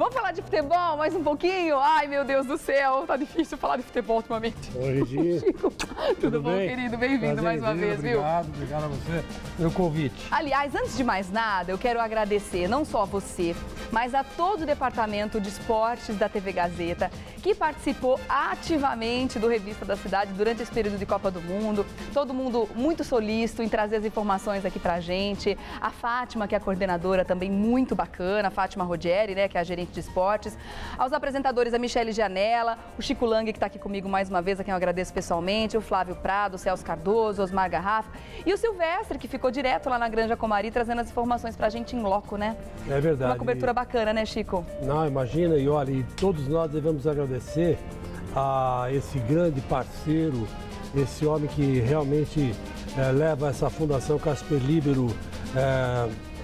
Vamos falar de futebol mais um pouquinho? Ai, meu Deus do céu, tá difícil falar de futebol ultimamente. Oi, Regi. Chico, tudo bom, bem? querido? Bem-vindo mais uma vez, viu? Obrigado a você pelo convite. Aliás, antes de mais nada, eu quero agradecer não só a você, mas a todo o departamento de esportes da TV Gazeta, que participou ativamente do Revista da Cidade durante esse período de Copa do Mundo. Todo mundo muito solícito em trazer as informações aqui pra gente. A Fátima, que é a coordenadora, também muito bacana, a Fátima Rogeri, né, que é a gerente de esportes. Aos apresentadores, a Michele Gianella, o Chico Lang, que está aqui comigo mais uma vez, a quem eu agradeço pessoalmente, o Flávio Prado, o Celso Cardoso, o Osmar Garrafa e o Silvestre, que ficou direto lá na Granja Comari, trazendo as informações pra gente em loco, né? É verdade. Uma cobertura bacana, né, Chico? Não, imagina, e olha, e todos nós devemos agradecer a esse grande parceiro, esse homem que realmente leva essa Fundação Casper Libero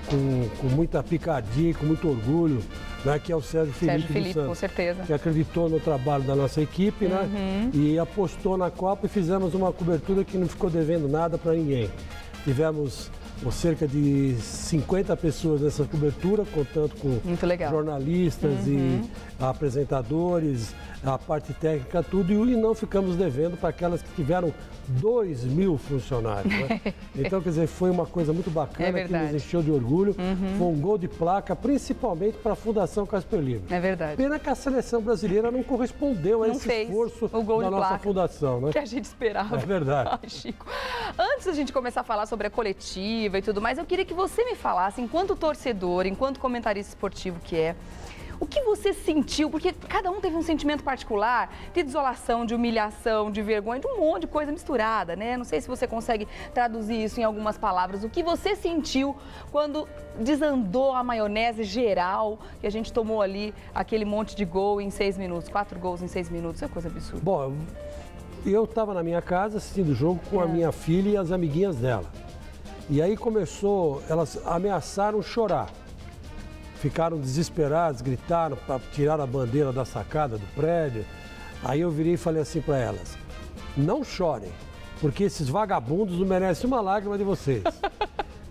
com muita picardia e com muito orgulho, né, que é o Sérgio Felipe dos Santos, com certeza. Que acreditou no trabalho da nossa equipe, né, e apostou na Copa e fizemos uma cobertura que não ficou devendo nada para ninguém. Tivemos cerca de 50 pessoas nessa cobertura, contando com jornalistas e apresentadores, a parte técnica, tudo, e não ficamos devendo para aquelas que tiveram 2.000 funcionários. Né? Então, quer dizer, foi uma coisa muito bacana, que nos encheu de orgulho. Foi um gol de placa, principalmente para a Fundação Casper Libero. É verdade. Pena que a seleção brasileira não correspondeu a esse esforço da nossa fundação, né? Que a gente esperava. É verdade. Ai, Chico. Antes da gente começar a falar sobre a coletiva e tudo mais, eu queria que você me falasse, enquanto torcedor, enquanto comentarista esportivo que é, o que você sentiu? Porque cada um teve um sentimento particular, de desolação, de humilhação, de vergonha, de um monte de coisa misturada, né? Não sei se você consegue traduzir isso em algumas palavras. O que você sentiu quando desandou a maionese geral, que a gente tomou ali aquele monte de gol em 6 minutos, 4 gols em 6 minutos, é coisa absurda. Bom, eu estava na minha casa assistindo o jogo com a minha filha e as amiguinhas dela. E aí elas ameaçaram chorar. Ficaram desesperadas, gritaram para tirar a bandeira da sacada do prédio. Aí eu virei e falei assim para elas: não chorem, porque esses vagabundos não merecem uma lágrima de vocês.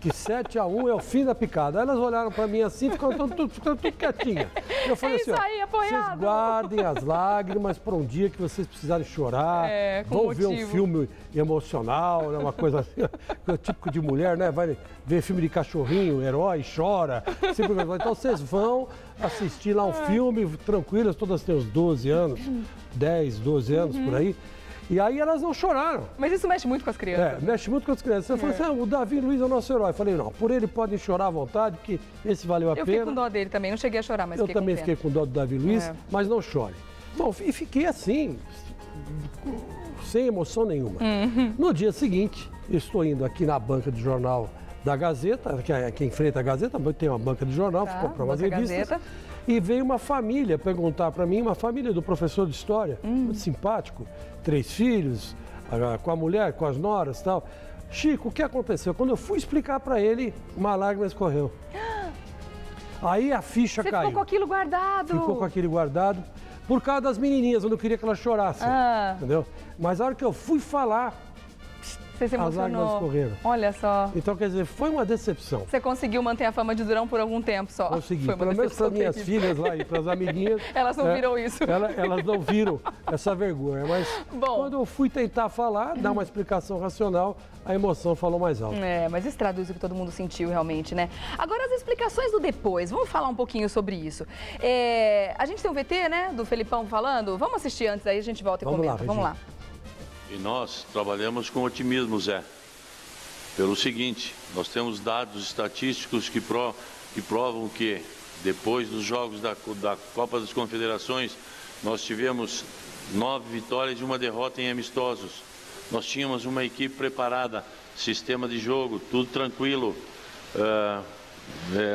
Que 7-1 é o fim da picada. Aí elas olharam para mim assim, ficando tudo quietinha. Eu falei assim, vocês guardem as lágrimas para um dia que vocês precisarem chorar, vão ver um filme emocional, né, uma coisa assim, típico de mulher, né? Vai ver filme de cachorrinho, herói, chora. Então vocês vão assistir lá um filme tranquilas, todas têm uns 12 anos, 10, 12 anos por aí. E aí elas não choraram. Mas isso mexe muito com as crianças. Mexe muito com as crianças. Você falou assim, o Davi Luiz é o nosso herói. Eu falei, não, por ele podem chorar à vontade, porque esse valeu a pena. Eu fiquei com dó dele também, não cheguei a chorar, mas eu também fiquei com dó do Davi Luiz, mas não chore. Bom, e fiquei assim, sem emoção nenhuma. No dia seguinte, eu estou indo aqui na banca de jornal da Gazeta, que enfrenta a Gazeta, tem uma banca de jornal, ficou para umas revistas. E veio uma família perguntar para mim, uma família do professor de História, muito simpático, 3 filhos, com a mulher, com as noras e tal. Chico, o que aconteceu? Quando eu fui explicar para ele, uma lágrima escorreu. Aí a ficha caiu. Você ficou com aquilo guardado? Ficou com aquilo guardado por causa das menininhas, eu não queria que elas chorassem, entendeu? Mas a hora que eu fui falar, você se emocionou. As lágrimas escorreram. Olha só. Então, quer dizer, foi uma decepção. Você conseguiu manter a fama de durão por algum tempo só? Consegui. Pelo menos para minhas filhas lá e para as amiguinhas. Elas não viram isso. Elas não viram essa vergonha. Mas quando eu fui tentar falar, dar uma explicação racional, a emoção falou mais alto. Mas isso traduz o que todo mundo sentiu realmente, né? Agora, as explicações do depois. Vamos falar um pouquinho sobre isso. A gente tem um VT, né, do Felipão falando. Vamos assistir antes, aí a gente volta e comenta. Vamos lá. E nós trabalhamos com otimismo, Zé. Pelo seguinte, nós temos dados estatísticos que provam que depois dos jogos da Copa das Confederações, nós tivemos 9 vitórias e 1 derrota em amistosos. Nós tínhamos uma equipe preparada, sistema de jogo, tudo tranquilo.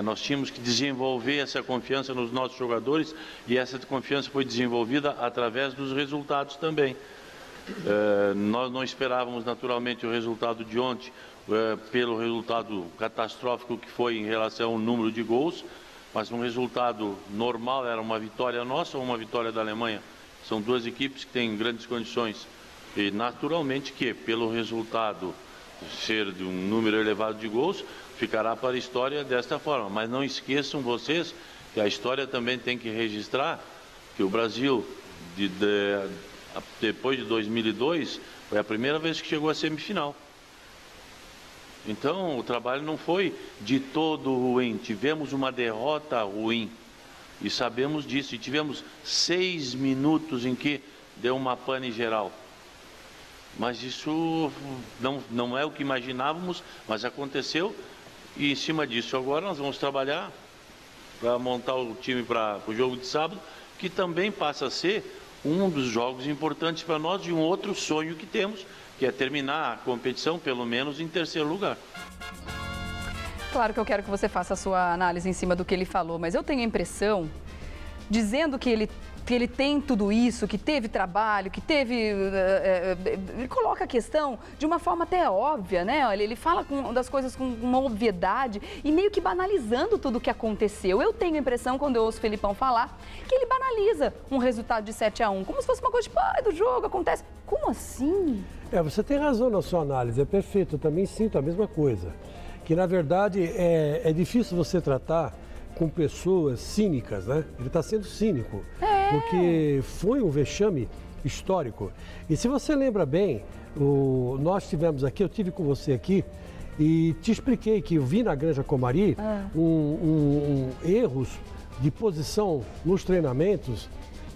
Nós tínhamos que desenvolver essa confiança nos nossos jogadores e essa confiança foi desenvolvida através dos resultados também. Nós não esperávamos naturalmente o resultado de ontem, pelo resultado catastrófico que foi em relação ao número de gols, mas um resultado normal, era uma vitória nossa ou uma vitória da Alemanha. São 2 equipes que têm grandes condições e naturalmente que pelo resultado ser de um número elevado de gols, ficará para a história desta forma. Mas não esqueçam vocês que a história também tem que registrar que o Brasil, depois de 2002, foi a primeira vez que chegou à semifinal. Então, o trabalho não foi de todo ruim, tivemos uma derrota ruim e sabemos disso. E tivemos 6 minutos em que deu uma pane geral. Mas isso não é o que imaginávamos, mas aconteceu. E em cima disso agora nós vamos trabalhar para montar o time para o jogo de sábado, que também passa a ser um dos jogos importantes para nós e um outro sonho que temos, que é terminar a competição pelo menos em 3º lugar. Claro que eu quero que você faça a sua análise em cima do que ele falou, mas eu tenho a impressão, dizendo que ele tem tudo isso, que teve trabalho, que teve... ele coloca a questão de uma forma até óbvia, né? Ele fala das coisas com uma obviedade e meio que banalizando tudo o que aconteceu. Eu tenho a impressão, quando eu ouço o Felipão falar, que ele banaliza um resultado de 7-1, como se fosse uma coisa tipo, do jogo, acontece. Como assim? Você tem razão na sua análise, é perfeito, eu também sinto a mesma coisa. Que, na verdade, é difícil você tratar com pessoas cínicas, né? Ele está sendo cínico, porque foi um vexame histórico. E se você lembra bem, nós tivemos aqui, eu tive com você aqui, e te expliquei que eu vi na Granja Comari erros de posição nos treinamentos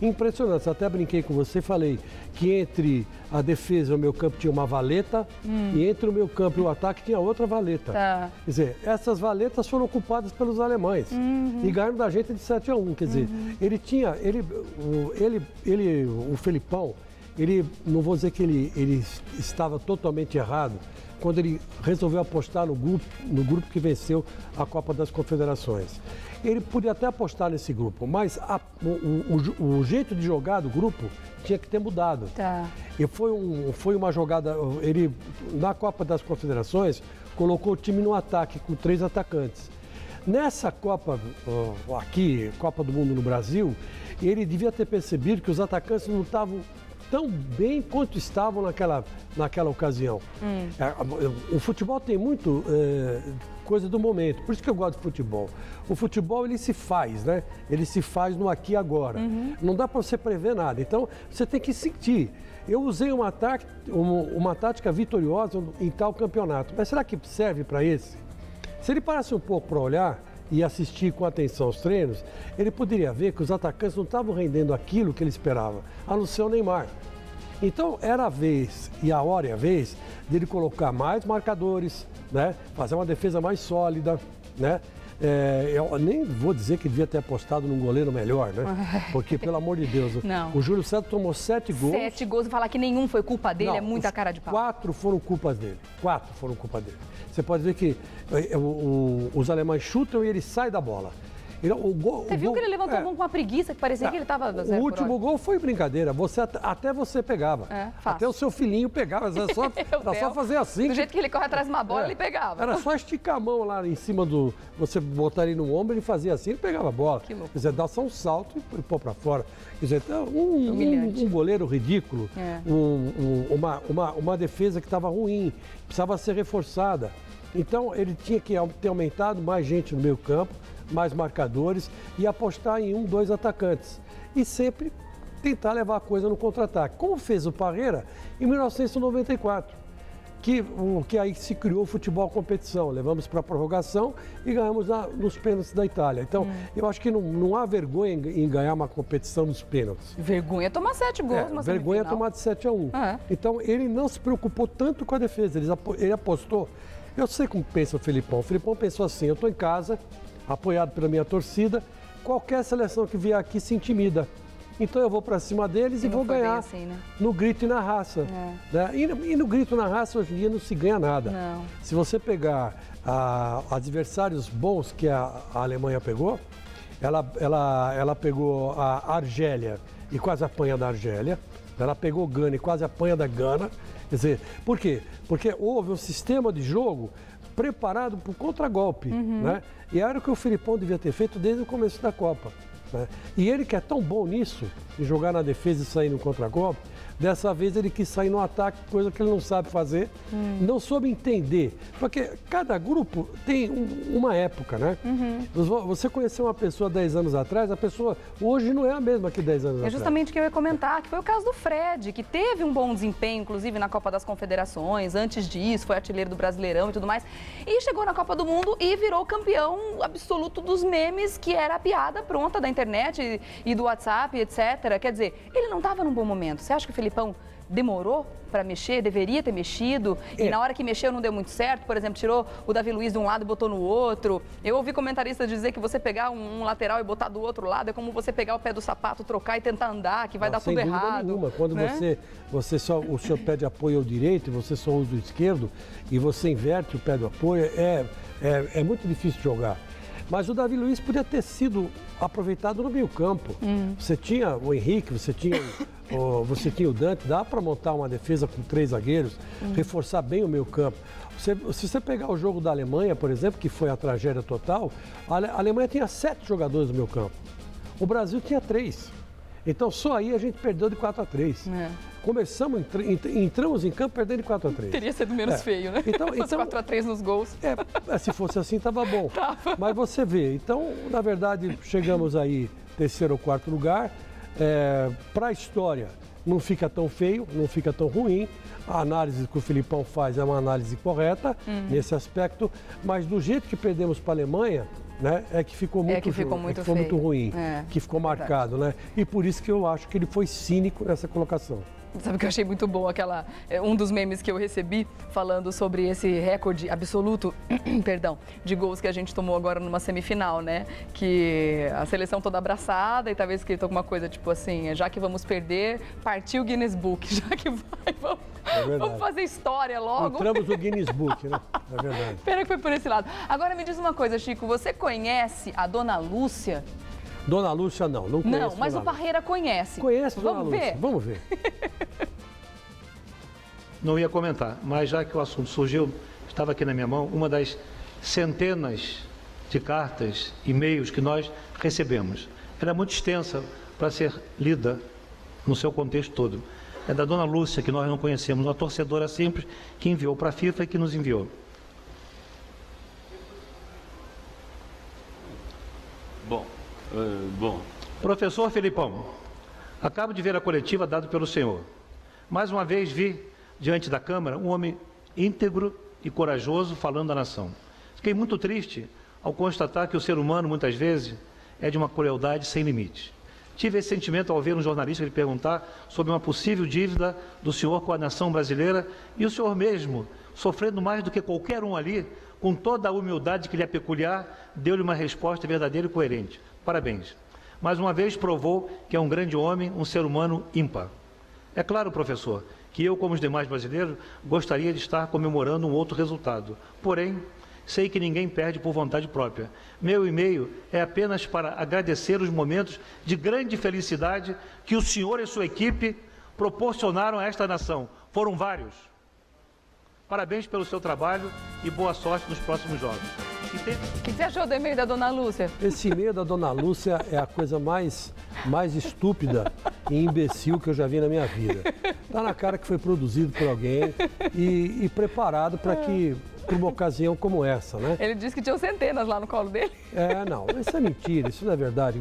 impressionantes. Até brinquei com você e falei que entre a defesa e o meu campo tinha uma valeta e entre o meu campo e o ataque tinha outra valeta. Quer dizer, essas valetas foram ocupadas pelos alemães e ganharam da gente de 7-1. Quer dizer, o Felipão, não vou dizer que ele estava totalmente errado quando ele resolveu apostar no grupo que venceu a Copa das Confederações. Ele podia até apostar nesse grupo, mas o jeito de jogar do grupo tinha que ter mudado. E foi uma jogada, ele na Copa das Confederações colocou o time no ataque com 3 atacantes. Nessa Copa aqui, Copa do Mundo no Brasil, ele devia ter percebido que os atacantes não estavam tão bem quanto estavam naquela ocasião. O futebol tem muito coisa do momento, por isso que eu gosto de futebol. O futebol, ele se faz, né? Ele se faz no aqui e agora. Não dá para você prever nada, então você tem que sentir. Eu usei uma tática vitoriosa em tal campeonato, mas será que serve para esse? Se ele parasse um pouco para olhar e assistir com atenção aos treinos, ele poderia ver que os atacantes não estavam rendendo aquilo que ele esperava, a não ser o Neymar. Então, era a vez, e a hora e a vez, dele colocar mais marcadores, né? Fazer uma defesa mais sólida, né? Eu nem vou dizer que devia ter apostado num goleiro melhor, né? Porque, pelo amor de Deus, o Júlio César tomou 7 gols. 7 gols, e falar que nenhum foi culpa dele é muita cara de pau. 4 foram culpas dele. 4 foram culpa dele. Você pode ver que os alemães chutam e ele sai da bola. Você viu que ele levantou a mão com uma preguiça, que parecia que ele estava... O último gol foi brincadeira, até você pegava. Até o seu filhinho pegava, era só fazer assim. Do jeito que ele corre atrás de uma bola, ele pegava. Era só esticar a mão lá em cima você botar ele no ombro, ele fazia assim, ele pegava a bola. Que louco. Quer dizer, dá só um salto e pôr pra fora. Quer dizer, um goleiro ridículo, uma defesa que estava ruim, precisava ser reforçada. Então, ele tinha que ter aumentado mais gente no meio campo, mais marcadores e apostar em 1, 2 atacantes. E sempre tentar levar a coisa no contra-ataque, como fez o Parreira em 1994, que aí se criou o futebol competição. Levamos para a prorrogação e ganhamos nos pênaltis da Itália. Então, eu acho que não há vergonha em ganhar uma competição nos pênaltis. Vergonha é tomar 7 gols. Vergonha é tomar de 7-1. Então, ele não se preocupou tanto com a defesa, ele apostou. Eu sei como pensa o Felipão. O Felipão pensou assim, eu estou em casa, apoiado pela minha torcida, qualquer seleção que vier aqui se intimida. Então eu vou para cima deles e vou ganhar assim, né? No grito e na raça. Né? E no grito e na raça hoje em dia não se ganha nada. Se você pegar adversários bons que a Alemanha pegou, ela pegou a Argélia e quase apanha da Argélia, ela pegou Gana e quase apanha da Gana. Quer dizer, por quê? Porque houve um sistema de jogo preparado para o contragolpe, né? E era o que o Felipão devia ter feito desde o começo da Copa. né? E ele que é tão bom nisso, de jogar na defesa e sair no contra-golpe, dessa vez ele quis sair no ataque, coisa que ele não sabe fazer, não soube entender. Porque cada grupo tem uma época, né? Você conheceu uma pessoa 10 anos atrás, a pessoa hoje não é a mesma que 10 anos atrás. É justamente o que eu ia comentar, que foi o caso do Fred, que teve um bom desempenho, inclusive na Copa das Confederações, antes disso, foi artilheiro do Brasileirão e tudo mais, e chegou na Copa do Mundo e virou campeão absoluto dos memes, que era a piada pronta da internet e do WhatsApp, etc. Quer dizer, ele não estava num bom momento. Você acha que o Felipão demorou para mexer, deveria ter mexido, e na hora que mexeu não deu muito certo? Por exemplo, tirou o Davi Luiz de um lado e botou no outro. Eu ouvi comentaristas dizer que você pegar um lateral e botar do outro lado é como você pegar o pé do sapato, trocar e tentar andar, que vai dar tudo errado. Nenhuma. Quando você só, o seu pé de apoio é o direito, você só usa o esquerdo e você inverte o pé do apoio, é muito difícil jogar. Mas o Davi Luiz podia ter sido aproveitado no meio-campo. Você tinha o Henrique, você tinha o Dante, dá para montar uma defesa com 3 zagueiros, reforçar bem o meio-campo. Se você pegar o jogo da Alemanha, por exemplo, que foi a tragédia total, a Alemanha tinha 7 jogadores no meio-campo. O Brasil tinha 3. Então só aí a gente perdeu de 4-3. Entramos em campo perdendo de 4-3. Teria sido menos feio, né? Então 4-3 nos gols. Se fosse assim, estava bom. Mas você vê, então, na verdade, chegamos aí, 3º ou 4º lugar. Para a história, não fica tão feio, não fica tão ruim. A análise que o Felipão faz é uma análise correta nesse aspecto, mas do jeito que perdemos para a Alemanha, né, que ficou muito ruim, que ficou marcado, né? E por isso que eu acho que ele foi cínico nessa colocação. Sabe que eu achei muito bom um dos memes que eu recebi falando sobre esse recorde absoluto, perdão, de gols que a gente tomou agora numa semifinal, né? Que a seleção toda abraçada e talvez escrito alguma coisa tipo assim, já que vamos perder, partiu o Guinness Book, já que vai, vamos fazer história logo. Entramos no Guinness Book, né? É verdade. Pena que foi por esse lado. Agora me diz uma coisa, Chico, você conhece a Dona Lúcia? Dona Lúcia não conheço. Não, mas o Parreira conhece. Conhece, Dona Lúcia. Vamos ver. Não ia comentar, mas já que o assunto surgiu, estava aqui na minha mão uma das centenas de cartas, e-mails que nós recebemos. Ela é muito extensa para ser lida no seu contexto todo. É da Dona Lúcia, que nós não conhecemos, uma torcedora simples que enviou para a FIFA e que nos enviou. Professor Felipão, acabo de ver a coletiva dada pelo senhor. Mais uma vez vi, diante da Câmara, um homem íntegro e corajoso falando à nação. Fiquei muito triste ao constatar que o ser humano, muitas vezes, é de uma crueldade sem limites. Tive esse sentimento ao ver um jornalista lhe perguntar sobre uma possível dívida do senhor com a nação brasileira e o senhor mesmo, sofrendo mais do que qualquer um ali, com toda a humildade que lhe é peculiar, deu-lhe uma resposta verdadeira e coerente. Parabéns. Mais uma vez provou que é um grande homem, um ser humano ímpar. É claro, professor, que eu, como os demais brasileiros, gostaria de estar comemorando um outro resultado. Porém, sei que ninguém perde por vontade própria. Meu e-mail é apenas para agradecer os momentos de grande felicidade que o senhor e sua equipe proporcionaram a esta nação. Foram vários. Parabéns pelo seu trabalho e boa sorte nos próximos jogos. O que você achou do e-mail da Dona Lúcia? Esse e-mail da Dona Lúcia é a coisa mais estúpida e imbecil que eu já vi na minha vida. Está na cara que foi produzido por alguém e preparado para uma ocasião como essa, né? Ele disse que tinham centenas lá no colo dele. Não, isso é mentira, isso não é verdade.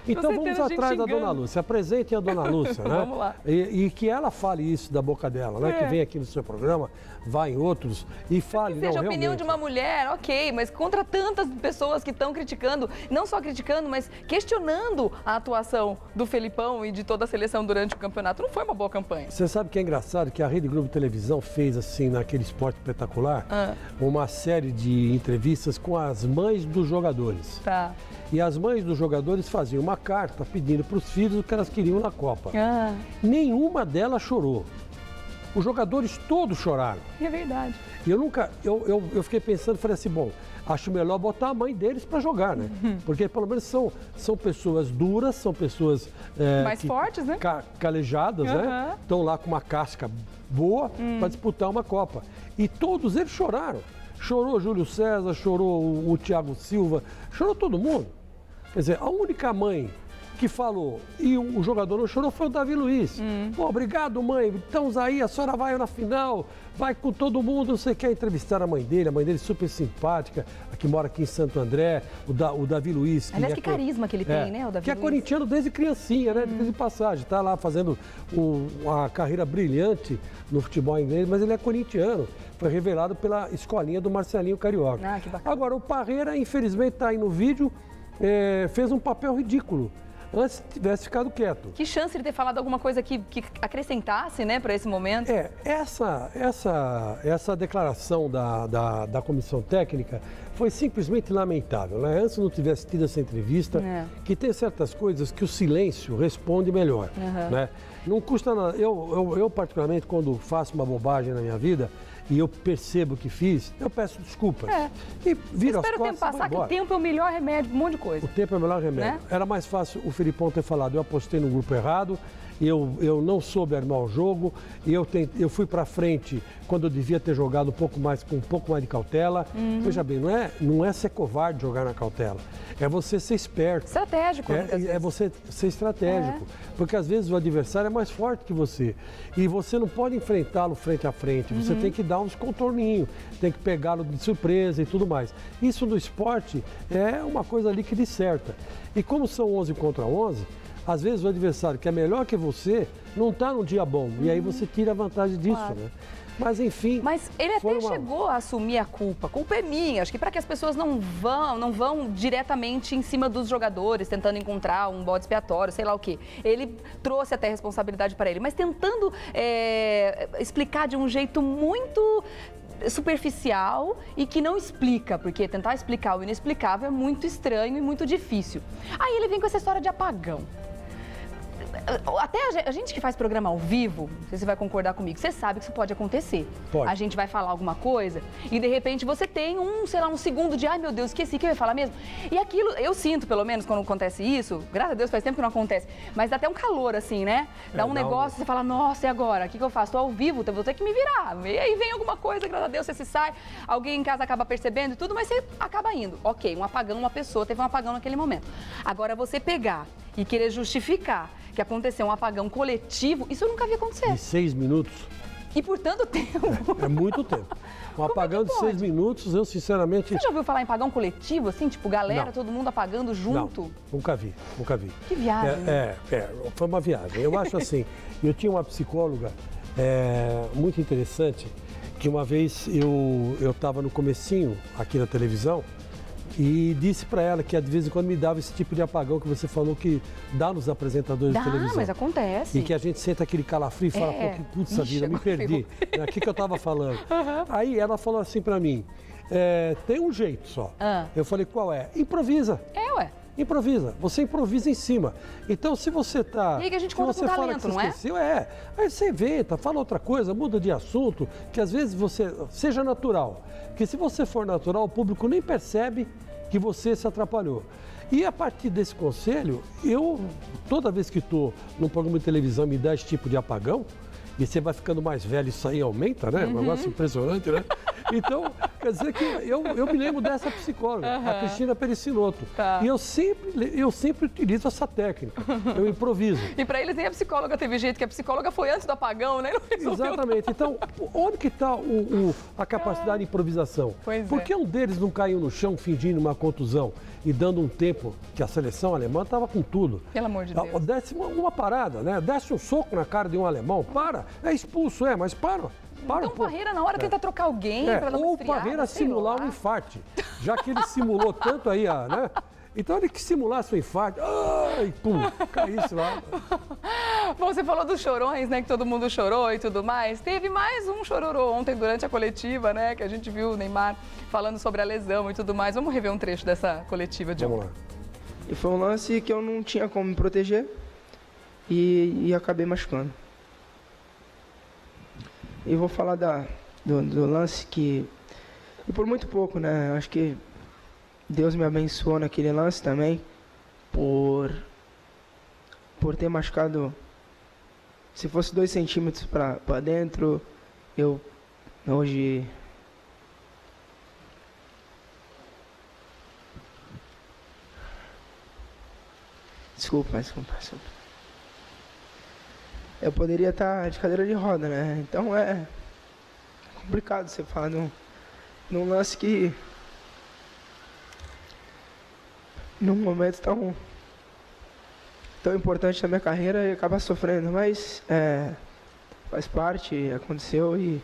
Então vamos atrás da Dona Lúcia, apresentem a Dona Lúcia, né? Vamos lá. E que ela fale isso da boca dela, né? Que vem aqui no seu programa, vá em outros e fale. Que seja a opinião de uma mulher, ok, mas contra tantas pessoas que estão criticando, não só criticando, mas questionando a atuação do Felipão e de toda a seleção durante o campeonato. Não foi uma boa campanha. Você sabe que é engraçado que a Rede Globo Televisão fez, assim, naquele Esporte Espetacular, uma série de entrevistas com as mães dos jogadores. Tá. E as mães dos jogadores faziam uma carta pedindo para os filhos o que elas queriam na Copa. Nenhuma delas chorou. Os jogadores todos choraram. É verdade. E eu fiquei pensando, falei assim, bom, acho melhor botar a mãe deles para jogar, né? Porque pelo menos são pessoas duras, são pessoas mais fortes, né? Calejadas, né? Estão lá com uma casca boa para disputar uma Copa. E todos eles choraram. Chorou o Júlio César, chorou o Thiago Silva, chorou todo mundo. Quer dizer, a única mãe que falou e o jogador não chorou foi o Davi Luiz. Pô, obrigado, mãe. Então, aí a senhora vai na final, vai com todo mundo. Você quer entrevistar a mãe dele super simpática, que mora aqui em Santo André, o Davi Luiz. Aliás, que carisma que ele tem, né, o Davi Que é Luiz. corintiano desde criancinha, né? Desde passagem. Está lá fazendo uma carreira brilhante no futebol inglês, mas ele é corintiano. Foi revelado pela escolinha do Marcelinho Carioca. Ah, que bacana. Agora, o Parreira, infelizmente, está aí no vídeo, fez um papel ridículo. Antes tivesse ficado quieto. Que chance de ter falado alguma coisa que acrescentasse, né, para esse momento. Essa declaração da comissão técnica foi simplesmente lamentável, né? Antes não tivesse tido essa entrevista, que tem certas coisas que o silêncio responde melhor, né? Não custa nada. Eu particularmente, quando faço uma bobagem na minha vida, e eu percebo que fiz, eu peço desculpas. E viro as costas e vou embora. Espero o tempo passar, que o tempo é o melhor remédio, um monte de coisa. O tempo é o melhor remédio. Né? Era mais fácil o Felipão ter falado, eu apostei no grupo errado, eu não soube armar o jogo, eu fui para frente quando eu devia ter jogado com um pouco mais de cautela. Veja bem, não é ser covarde jogar na cautela, é você ser esperto. Estratégico. É você ser estratégico, porque às vezes o adversário é mais forte que você e você não pode enfrentá-lo frente a frente, você tem que dar uns contorninhos, tem que pegá-lo de surpresa e tudo mais. Isso no esporte é uma coisa ali que disserta. E como são 11 contra 11, às vezes o adversário que é melhor que você não está num dia bom. E aí você tira a vantagem disso, né? Mas enfim... Mas ele até chegou a assumir a culpa. A culpa é minha. Acho que para que as pessoas não vão diretamente em cima dos jogadores, tentando encontrar um bode expiatório, sei lá o quê. Ele trouxe até a responsabilidade para ele, mas tentando explicar de um jeito muito superficial e que não explica, porque tentar explicar o inexplicável é muito estranho e muito difícil. Aí ele vem com essa história de apagão. Até a gente que faz programa ao vivo, não sei se você vai concordar comigo, você sabe que isso pode acontecer. Pode. A gente vai falar alguma coisa e de repente você tem um segundo de, ai meu Deus, esqueci que eu ia falar mesmo. E aquilo, eu sinto pelo menos quando acontece isso, graças a Deus faz tempo que não acontece, mas dá até um calor assim, né? Dá um negócio, você fala, nossa, e agora? O que eu faço? Tô ao vivo, vou ter que me virar. E aí vem alguma coisa, graças a Deus você se sai, alguém em casa acaba percebendo e tudo, mas você acaba indo. Ok, um apagão, uma pessoa teve um apagão naquele momento. Agora você pegar e querer justificar que aconteceu um apagão coletivo, isso eu nunca vi acontecer. De 6 minutos. E por tanto tempo. É muito tempo. Um apagão de 6 minutos, eu sinceramente... Você já ouviu falar em apagão coletivo, assim? Tipo, galera, Não. todo mundo apagando junto? Não, nunca vi. Que viagem. Foi uma viagem. Eu acho assim, eu tinha uma psicóloga muito interessante, que uma vez eu estava no comecinho aqui na televisão, e disse para ela que de vez em quando me dava esse tipo de apagão que você falou que dá nos apresentadores de televisão. Mas acontece. E que a gente senta aquele calafrio e fala, pô, que putz, vida, me perdi. O que eu estava falando? Aí ela falou assim para mim, tem um jeito só. Eu falei, qual é? Improvisa. Ué. Improvisa, você improvisa em cima. Então, se você tá... E aí que a gente conta com talento, não é? Esqueceu, aí você inventa, fala outra coisa, muda de assunto, que às vezes você seja natural. Porque se você for natural, o público nem percebe que você se atrapalhou. E a partir desse conselho, toda vez que estou num programa de televisão me dá esse tipo de apagão, e você vai ficando mais velho, isso aí aumenta, né? Um negócio impressionante, né? Então, quer dizer que eu me lembro dessa psicóloga, a Cristina Pericinoto. Tá. E eu sempre utilizo essa técnica, eu improviso. E para eles nem a psicóloga teve jeito, que a psicóloga foi antes do apagão, né? Exatamente. Então, onde que está a capacidade de improvisação? Por que um deles não caiu no chão fingindo uma contusão e dando um tempo que a seleção alemã estava com tudo? Pelo amor de Deus. Desce uma parada, né? Desce um soco na cara de um alemão, é expulso, mas para. Então o Parreira na hora tenta trocar alguém para não ou esfriar. Ou o Parreira simular um infarte, já que ele simulou tanto aí, né? Então ele que simulasse o infarte, ai, pum, caísse lá. Bom, você falou dos chorões, né, que todo mundo chorou e tudo mais. Teve mais um chororô ontem durante a coletiva, né, que a gente viu o Neymar falando sobre a lesão e tudo mais. Vamos rever um trecho dessa coletiva de ontem. Vamos lá. E foi um lance que eu não tinha como me proteger e acabei machucando. E vou falar do lance que... E por muito pouco, né? Acho que Deus me abençoou naquele lance também por ter machucado. Se fosse 2 centímetros para dentro, eu hoje... Desculpa. Eu poderia estar de cadeira de roda, né? Então é complicado você falar num lance que, num momento tão importante da minha carreira, e acabar sofrendo, mas faz parte, aconteceu e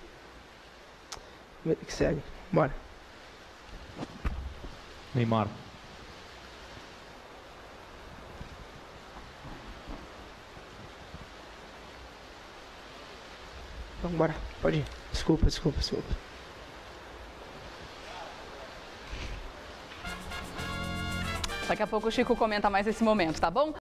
vida que segue. Bora. Neymar. Vamos embora, pode ir. Desculpa. Daqui a pouco o Chico comenta mais esse momento, tá bom?